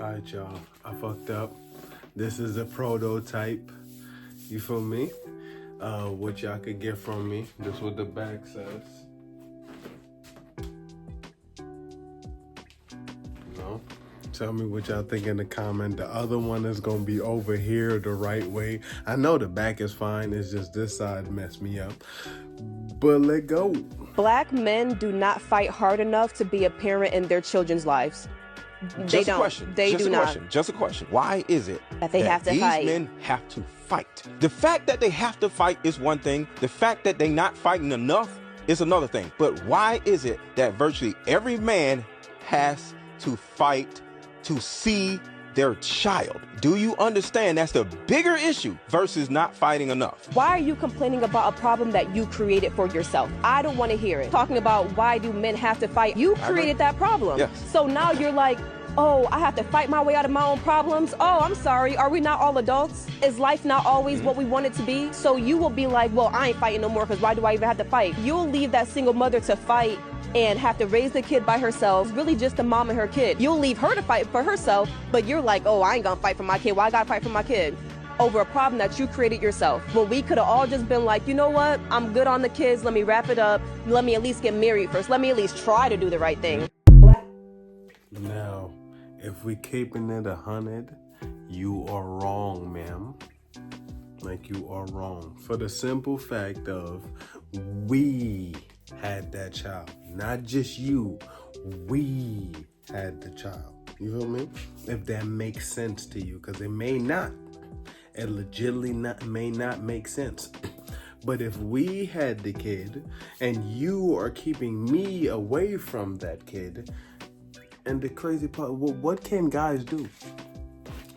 Alright, y'all. I fucked up. This is a prototype. You feel me? What y'all could get from me. This is what the back says. No? Tell me what y'all think in the comment. The other one is gonna be over here the right way. I know the back is fine. It's just this side messed me up. But let go. Black men do not fight hard enough to be a parent in their children's lives. They don't. They do not. Just a question. Why is it that they have to fight? These men have to fight. The fact that they have to fight is one thing. The fact that they're not fighting enough is another thing. But why is it that virtually every man has to fight to see their child? Do you understand that's the bigger issue versus not fighting enough? Why are you complaining about a problem that you created for yourself? I don't want to hear it. Talking about why do men have to fight? You created that problem. Yes. So now you're like, oh, I have to fight my way out of my own problems. Oh, I'm sorry. Are we not all adults? Is life not always what we want it to be? So you will be like, well, I ain't fighting no more because why do I even have to fight? You'll leave that single mother to fight and have to raise the kid by herself. It's really just the mom and her kid. You'll leave her to fight for herself, but you're like, oh, I ain't gonna fight for my kid. Why I gotta fight for my kid? Over a problem that you created yourself. When we could have all just been like, you know what? I'm good on the kids. Let me wrap it up. Let me at least get married first. Let me at least try to do the right thing. Now, if we keeping it 100, you are wrong, ma'am. Like, you are wrong. For the simple fact of, we had that child. Not just you. We had the child. You feel me? If that makes sense to you, because it may not. It legitimately may not make sense. But if we had the kid and you are keeping me away from that kid, and the crazy part, well, what can guys do?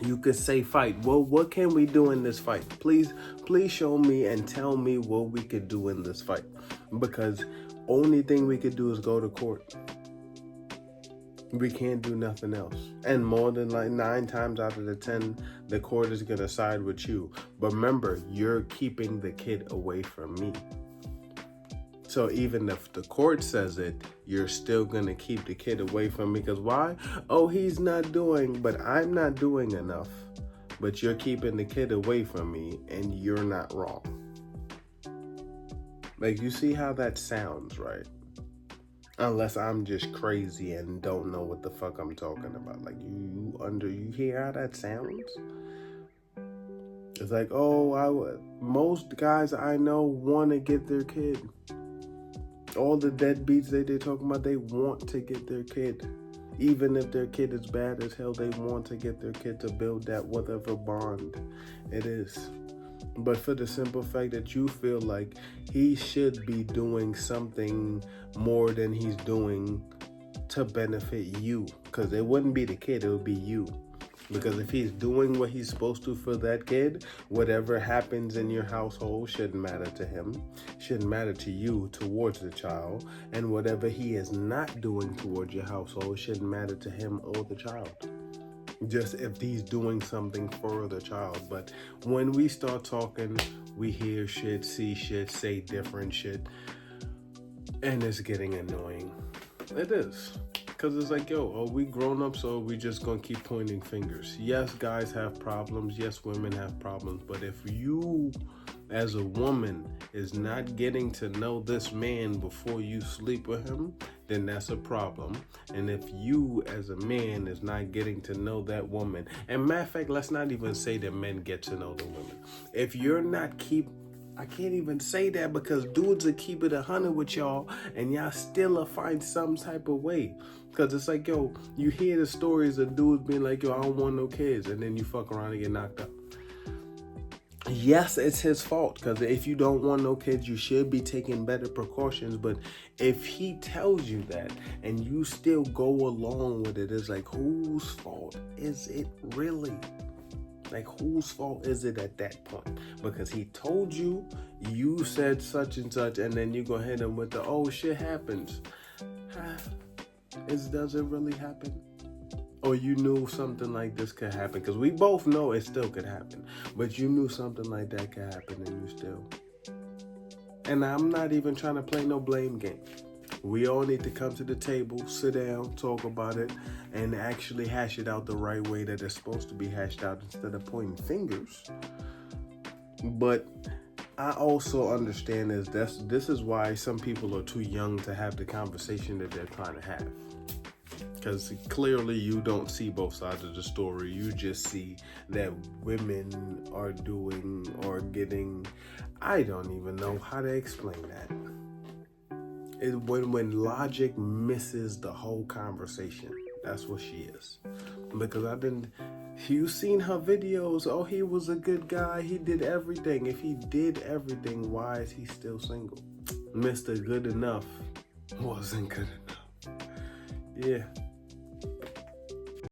You could say fight. Well, what can we do in this fight? Please show me and tell me what we could do in this fight. Because only thing we could do is go to court. We can't do nothing else. And more than like 9 times out of the 10, the court is gonna side with you. But remember, you're keeping the kid away from me. So even if the court says it, you're still going to keep the kid away from me. Because why? Oh, he's not doing, but I'm not doing enough. But you're keeping the kid away from me, and you're not wrong. Like, you see how that sounds, right? Unless I'm just crazy and don't know what the fuck I'm talking about. Like, you hear how that sounds? It's like, oh, most guys I know want to get their kid. All the deadbeats they're talking about, they want to get their kid. Even if their kid is bad as hell, they want to get their kid to build that whatever bond it is. But for the simple fact that you feel like he should be doing something more than he's doing to benefit you. Because it wouldn't be the kid, it would be you. Because if he's doing what he's supposed to for that kid, whatever happens in your household shouldn't matter to him, shouldn't matter to you towards the child, and whatever he is not doing towards your household shouldn't matter to him or the child. Just if he's doing something for the child. But when we start talking, we hear shit, see shit, say different shit, and it's getting annoying. It is. Because it's like, yo, are we grown up, so are we just going to keep pointing fingers? Yes, guys have problems. Yes, women have problems. But if you, as a woman, is not getting to know this man before you sleep with him, then that's a problem. And if you, as a man, is not getting to know that woman, and matter of fact, let's not even say that men get to know the women. If you're not I can't even say that because dudes will keep it 100 with y'all and y'all still find some type of way. Because it's like, yo, you hear the stories of dudes being like, yo, I don't want no kids. And then you fuck around and get knocked up. Yes, it's his fault. Because if you don't want no kids, you should be taking better precautions. But if he tells you that and you still go along with it, it's like, whose fault is it really? Like, whose fault is it at that point? Because he told you, you said such and such, and then you go hit him with the, oh, shit happens. Does it really happen? Or you knew something like this could happen? Because we both know it still could happen. But you knew something like that could happen, and you still. And I'm not even trying to play no blame game. We all need to come to the table, sit down, talk about it, and actually hash it out the right way that it's supposed to be hashed out instead of pointing fingers. But I also understand this is why some people are too young to have the conversation that they're trying to have. Because clearly you don't see both sides of the story. You just see that women are doing or getting, I don't even know how to explain that. When logic misses the whole conversation. That's what she is. Because you've seen her videos. Oh, he was a good guy. He did everything. If he did everything, why is he still single? Mr. Good Enough wasn't good enough. Yeah.